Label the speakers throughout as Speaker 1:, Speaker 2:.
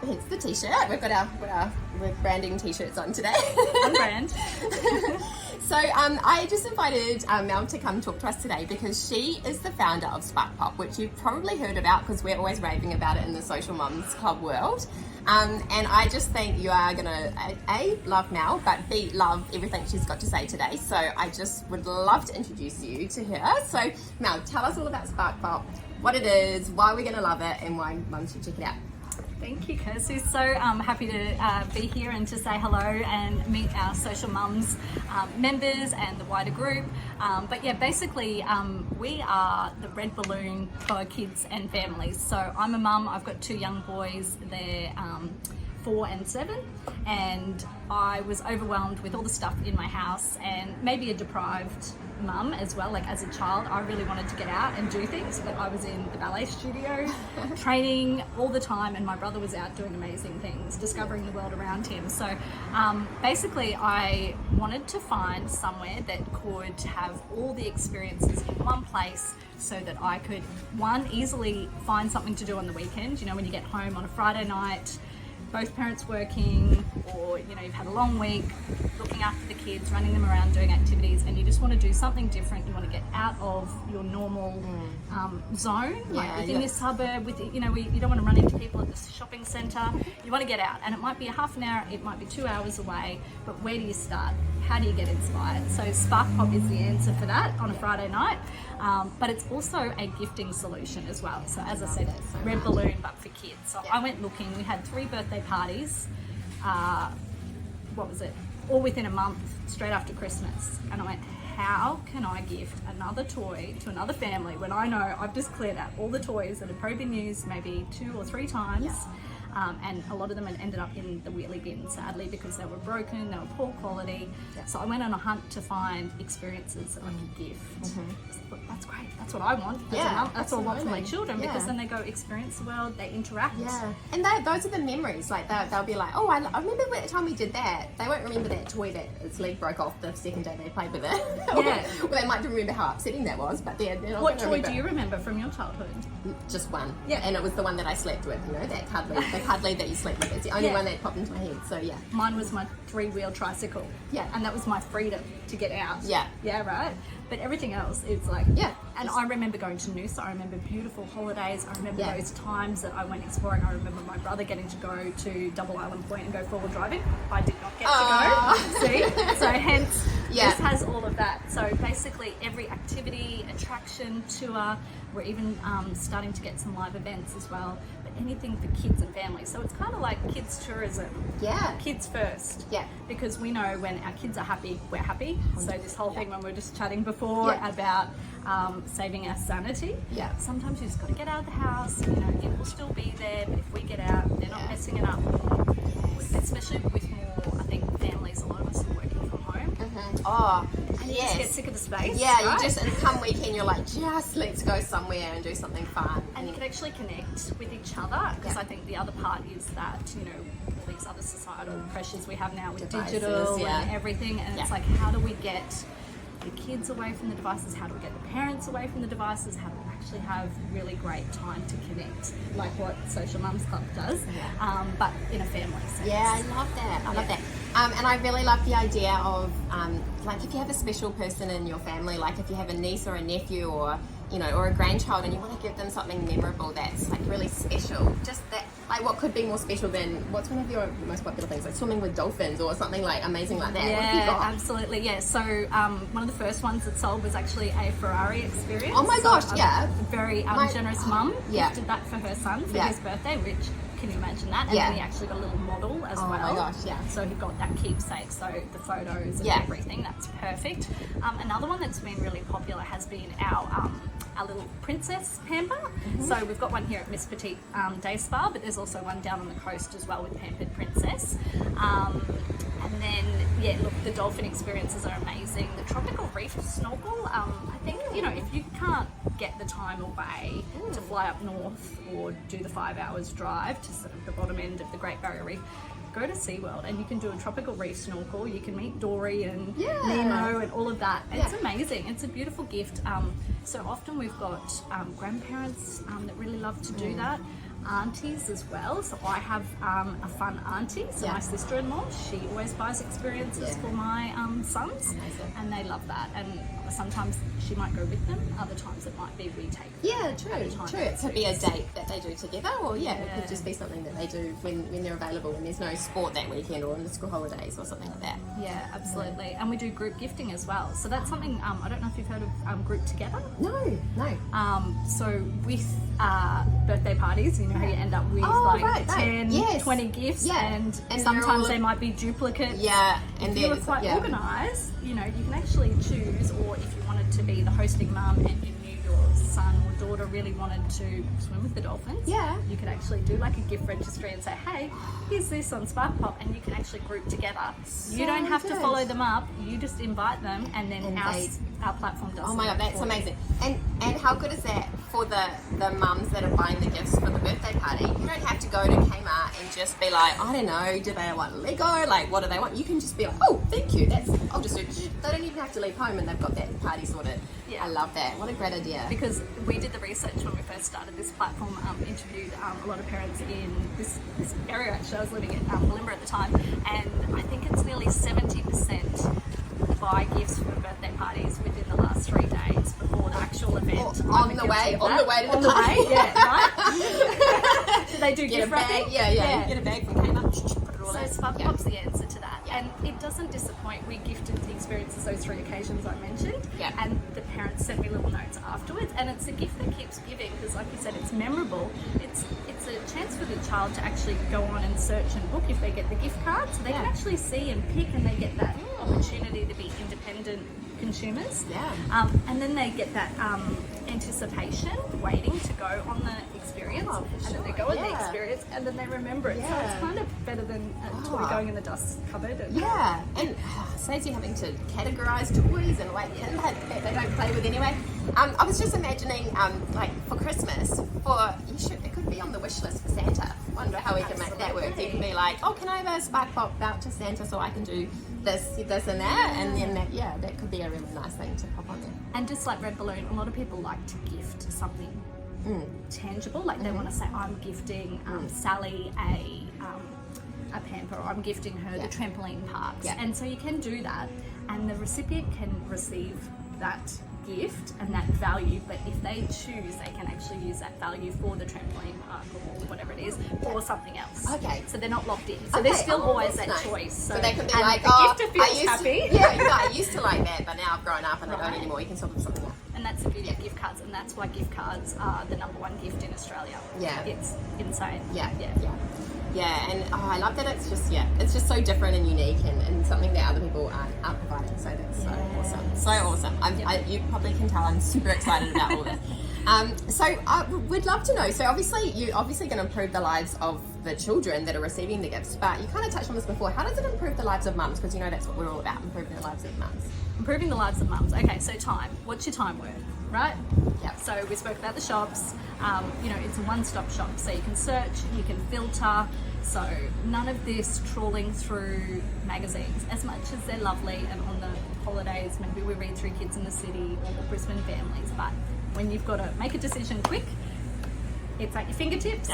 Speaker 1: Here's the t-shirt. We've got our branding t-shirts on today.
Speaker 2: On brand.
Speaker 1: So I just invited Mel to come talk to us today because she is the founder of Spark Pop, which you've probably heard about because we're always raving about it in the Social Mums Club world. And I just think you are going to, A, love Mel, but B, love everything she's got to say today. So I just would love to introduce you to her. So Mel, tell us all about Spark Pop, what it is, why we're going to love it, and why mums should check it out.
Speaker 2: Thank you, Kirsty. So happy to be here and to say hello and meet our Social Mums members and the wider group. But yeah, basically we are the red balloon for kids and families. So I'm a mum, I've got 2 young boys, they're 4 and 7, and I was overwhelmed with all the stuff in my house and maybe a deprived mum as well. Like as a child, I really wanted to get out and do things, but I was in the ballet studio training all the time, and my brother was out doing amazing things, discovering the world around him. So basically I wanted to find somewhere that could have all the experiences in one place so that I could, one, easily find something to do on the weekend. You know, when you get home on a Friday night, both parents working, or you know, you've had a long week looking after the kids, running them around, doing activities, and you just want to do something different. You want to get out of your normal zone, like within your suburb. With you know, you don't want to run into people at the shopping centre. You want to get out, and it might be a half an hour, it might be 2 hours away. But where do you start? How do you get inspired? So Spark Pop is the answer for that on a Friday night. But it's also a gifting solution as well. So as I said, red balloon, but for kids. So I went looking. We had 3 birthday parties. What was it? All within a month, straight after Christmas. And I went, how can I gift another toy to another family when I know I've just cleared out all the toys that have probably been used maybe 2 or 3 times? Yeah. And a lot of them had ended up in the wheelie bin, sadly, because they were broken, they were poor quality. Yeah. So I went on a hunt to find experiences that I could gift. So I thought, that's great, that's what I want. That's what I want for my children, because then they go experience the world, they interact.
Speaker 1: Yeah, and those are the memories. Like they'll be like, oh, I remember the time we did that. They won't remember that toy that its leg broke off the second day they played with it. Or they might remember how upsetting that was, but they're not.
Speaker 2: What toy do you remember from your childhood?
Speaker 1: Just one. Yeah, and it was the one that I slept with. You know, that cuddly that you sleep with. It's the only one that popped into my head. So yeah,
Speaker 2: mine was my 3-wheel tricycle. Yeah, and that was my freedom to get out. Yeah, right. But everything else is like, and I remember going to Noosa. I remember beautiful holidays. I remember those times that I went exploring. I remember my brother getting to go to Double Island Point and go forward driving. I did not get to go. See? So hence, this has all of that. So basically every activity, attraction, tour, we're even starting to get some live events as well. But anything for kids and families. So it's kind of like kids tourism. Yeah. Kids first. Yeah. Because we know when our kids are happy, we're happy. So this whole thing when we were just chatting before about saving our sanity. Yeah. Sometimes you just got to get out of the house. You know, it will still be there, but if we get out, they're not messing it up. Especially with more, I think, families. A lot of us are working from home. Oh, and you just get sick of the space. Yeah, right? You just come weekend, you're like, just let's go somewhere and do something fun. And you can actually connect with each other, because I think the other part is that, you know, all these other societal pressures we have now with digital and everything, and it's like, how do we get the kids away from the devices? How do we get the parents away from the devices? How do we actually have really great time to connect, like what Social Mums Club does, but in a family sense. Yeah, I love that. I love that. And I really love the idea of, like, if you have a special person in your family, like if you have a niece or a nephew or, you know, or a grandchild, and you want to give them something memorable that's like really special, just that, like what could be more special than, what's one of your most popular things, like swimming with dolphins or something like amazing like that? Yeah, absolutely. Yeah, so one of the first ones that sold was actually a Ferrari experience. Oh my gosh, a very generous mum gifted that for her son for his birthday, which, can you imagine that? And then he actually got a little model as well. Oh my gosh, yeah. So he got that keepsake, so the photos and everything, that's perfect. Another one that's been really popular has been our little princess pamper. So we've got one here at Miss Petite Day Spa, but there's also one down on the coast as well with Pampered Princess. And then, look, the dolphin experiences are amazing. The tropical reef snorkel, I think, you know, if you can't get the time away to fly up north or do the 5 hours drive to sort of the bottom end of the Great Barrier Reef, go to SeaWorld and you can do a tropical reef snorkel. You can meet Dory and Nemo and all of that. It's amazing. It's a beautiful gift. So often we've got grandparents that really love to do that. aunties as well. So I have a fun auntie, so my sister-in-law, she always buys experiences for my sons.
Speaker 1: Amazing.
Speaker 2: And they love that. And sometimes she might go with them, other times it might be we take them.
Speaker 1: True. It could be a date that they do together, or it could just be something that they do when they're available, when there's no sport that weekend or on the school holidays or something like that.
Speaker 2: Yeah, absolutely. And we do group gifting as well. So that's something, I don't know if you've heard of Group Together.
Speaker 1: No.
Speaker 2: So with birthday parties, you know how you end up with 10, 20 gifts, and sometimes they might be duplicate.
Speaker 1: And
Speaker 2: if you were quite organised, you know, you can actually choose, or if you wanted to be the hosting mum and you knew your son or daughter really wanted to swim with the dolphins, you could actually do like a gift registry and say, hey, here's this on Spark Pop, and you can actually group together. You don't have to follow them up, you just invite them, and then our platform does.
Speaker 1: Oh my god, that's amazing. And how good is that for the mums that are buying the gifts for the birthday party? You don't have to go to Kmart and just be like, I don't know, do they want Lego? Like, what do they want? You can just be like, oh, thank you. I'll just do. They don't even have to leave home, and they've got that party sorted. I love that. What a great idea.
Speaker 2: Because we did the research when we first started this platform, interviewed a lot of parents in this area. Actually, I was living in Malimba at the time, and I think it's nearly 70% buy gifts for birthday parties within the last 3 days before the actual event.
Speaker 1: On the way to the party.
Speaker 2: Right? Do they do gift wrapping?
Speaker 1: Get a bag from Kmart.
Speaker 2: So Spark Pop's the answer to that. And it doesn't disappoint. We gifted the experiences those 3 occasions I mentioned. And the parents sent me little notes afterwards. And it's a gift that keeps giving because, like you said, it's memorable. It's a chance for the child to actually go on and search and book if they get the gift card. So they can actually see and pick, and they get that opportunity to be independent consumers. And then they get that anticipation, waiting to go on the experience, and then they go on the experience, and then they remember it. So it's kind of better than a toy going in the dust cupboard.
Speaker 1: And saves you having to categorise toys and that they don't play with anyway. I was just imagining, like for Christmas, it could be on the wish list for Santa. Wonder how we can make that work. You can be like, oh, can I have a Spark Pop voucher Santa so I can do this and that, and then that could be a really nice thing to pop on there.
Speaker 2: And just like Red Balloon, a lot of people like to gift something tangible, like they want to say, I'm gifting Sally a pamper, or I'm gifting her the trampoline parks, and so you can do that, and the recipient can receive that gift and that value, but if they choose, they can actually use that value for the trampoline park or whatever it is, or something else. So they're not locked in. So there's still always that choice. So
Speaker 1: they can be like,
Speaker 2: the gifter feels happy.
Speaker 1: I used to like that, but now I've grown up and I don't anymore. You can sort of something else.
Speaker 2: And that's the beauty of gift cards, and that's why gift cards are the #1 gift in Australia. It's insane.
Speaker 1: And I love that it's just so different and unique, and something that other people aren't providing. So that's so awesome. You probably can tell I'm super excited about all this. So we'd love to know. So you're obviously going to improve the lives of the children that are receiving the gifts, but you kind of touched on this before. How does it improve the lives of mums? Because you know that's what we're all about, improving the lives of mums.
Speaker 2: Improving the lives of mums. Okay, so time. What's your time worth, right? So we spoke about the shops. It's a one-stop shop. So you can search, you can filter. So none of this trawling through magazines, as much as they're lovely, and on the holidays maybe we read through Kids in the City or Brisbane Families, but when you've got to make a decision quick, it's at your fingertips.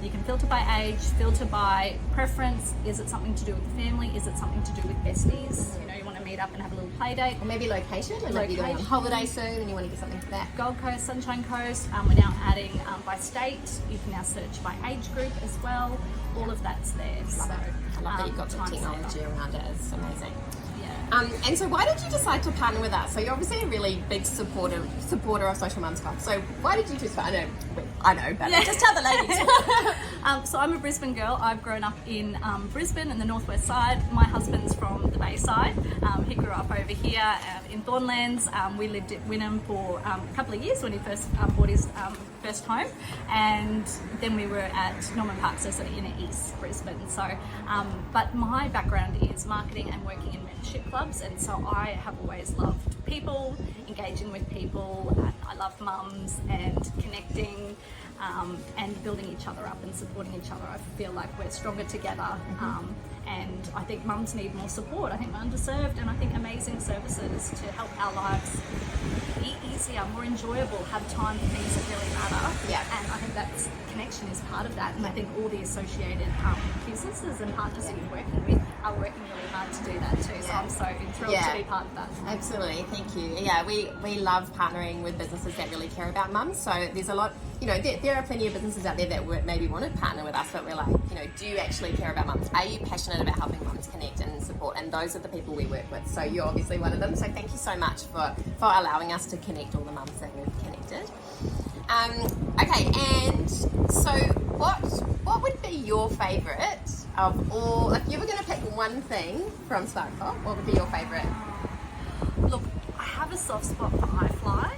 Speaker 2: You can filter by age, filter by preference. Is it something to do with the family? Is it something to do with besties? You want to meet up and have a little play date.
Speaker 1: Or maybe location. Maybe you're going on holiday soon and you want to get something for that.
Speaker 2: Gold Coast, Sunshine Coast. We're now adding by state. You can now search by age group as well. All of that's there.
Speaker 1: I love that you've got the technology around it. It's amazing. And so why did you decide to partner with us? So you're obviously a really big supporter of Social Mums Club. So why did you choose? I know, but just tell the ladies.
Speaker 2: So I'm a Brisbane girl. I've grown up in Brisbane in the northwest side. My husband's from the Bay side. He grew up over here in Thornlands. We lived at Wynnum for a couple of years when he first bought his first home, and then we were at Norman Park, so sort of inner east Brisbane. So, but my background is marketing and working in membership clubs, and so I have always loved people, engaging with people. I love mums and connecting and building each other up and supporting each other. I feel like we're stronger together. and I think mums need more support. I think we're underserved, and I think amazing services to help our lives be easier, more enjoyable, have time for things that really matter.
Speaker 1: Yeah.
Speaker 2: And I think that's connection is part of that, and I think all the associated businesses and partners that we're working with are working really hard to do that too. So I'm so thrilled to be part of that.
Speaker 1: Absolutely, thank you. Yeah, we love partnering with businesses that really care about mums. So there's a lot, there are plenty of businesses out there that maybe want to partner with us, but we're like, do you actually care about mums? Are you passionate about helping mums connect and support? And those are the people we work with. So you're obviously one of them. So thank you so much for allowing us to connect all the mums that we've connected. Okay, and so what would be your favourite of all, if you were going to pick one thing from Spark Pop, what would be your favourite?
Speaker 2: Look, I have a soft spot for iFly.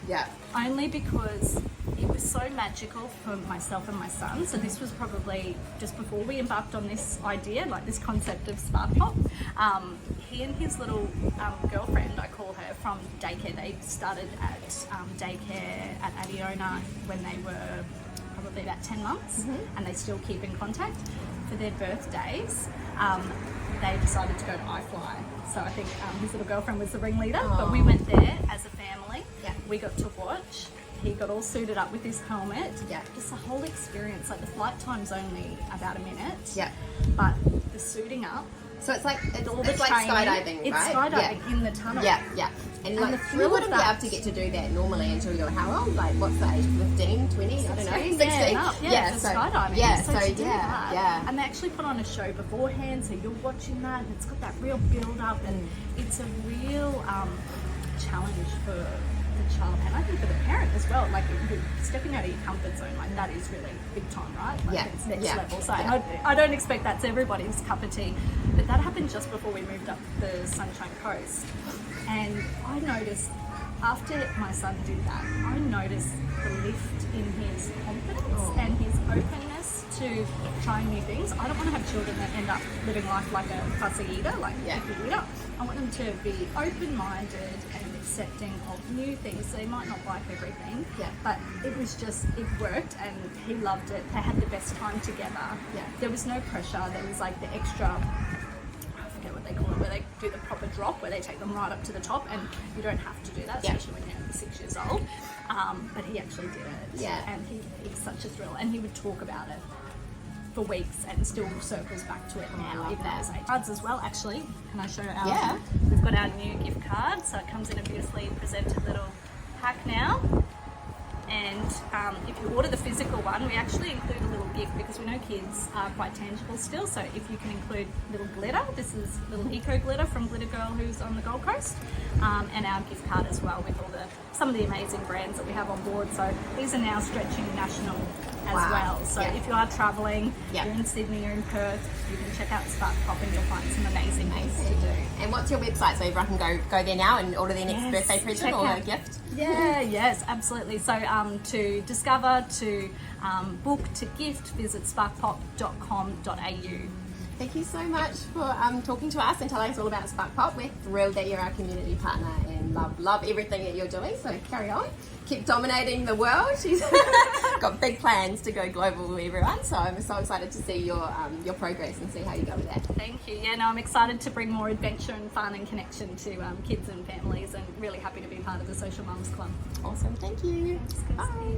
Speaker 1: Yeah.
Speaker 2: Only because it was so magical for myself and my son. So this was probably just before we embarked on this idea, like this concept of Spark Pop. He and his little girlfriend, I call her, from daycare. They started at daycare at Adiona when they were probably about 10 months, and they still keep in contact. For their birthdays, they decided to go to iFly. So I think his little girlfriend was the ringleader, but we went there as a family. Yeah. We got to watch. He got all suited up with his helmet. Yeah. Just the whole experience, like the flight time's only about a minute. Yeah. But the suiting up.
Speaker 1: So it's like it's like skydiving, right?
Speaker 2: It's skydiving in the tunnel.
Speaker 1: Yeah. And like you wouldn't be able to get to do that normally until you're how old? Like what's the age? 15, 20? I don't know. 16?
Speaker 2: So skydiving.
Speaker 1: Yeah,
Speaker 2: so to do that, and they actually put on a show beforehand, so you're watching that, and it's got that real build up, and it's a real challenge for the child, and I think for the parent as well. Like you're stepping out of your comfort zone, like that is really big time, right? Like it's next level. So I don't expect that's everybody's cup of tea, but that happened just before we moved up the Sunshine Coast, and I noticed after my son did that, I noticed the lift in his confidence and his openness to trying new things. I don't want to have children that end up living life like a fussy eater, like a picky eater. I want them to be open-minded and accepting of new things. They might not like everything, but it worked, and he loved it. They had the best time together. There was no pressure. There was like the extra, I forget what they call it, where they do the proper drop, where they take them right up to the top, and you don't have to do that, especially when you're 6 years old. But he actually did it, and it's such a thrill, and he would talk about it for weeks and still circles back to it now, even at his age. Cards as well, actually. Can I show our? We've got our new gift card, so it comes in a beautifully presented little pack now. And if you order the physical one, we actually include a little gift because we know kids are quite tangible still. So if you can include little glitter, this is little eco glitter from Glitter Girl, who's on the Gold Coast, and our gift card as well with all some of the amazing brands that we have on board. So these are now stretching national as well. So if you are travelling, you're in Sydney, you're in Perth, you can check out Spark Pop and you'll find some amazing things to do.
Speaker 1: And what's your website so everyone can go there now and order their next birthday present or a gift?
Speaker 2: Yes, absolutely. So to discover, to book, to gift, visit sparkpop.com.au.
Speaker 1: Thank you so much for talking to us and telling us all about Spark Pop. We're thrilled that you're our community partner and love everything that you're doing. So carry on. Keep dominating the world. She's got big plans to go global with everyone. So I'm so excited to see your progress and see how you go with that.
Speaker 2: Thank you. Yeah, no, I'm excited to bring more adventure and fun and connection to kids and families, and really happy to be part of the Social Mums Club.
Speaker 1: Awesome. Thank you.
Speaker 2: Bye.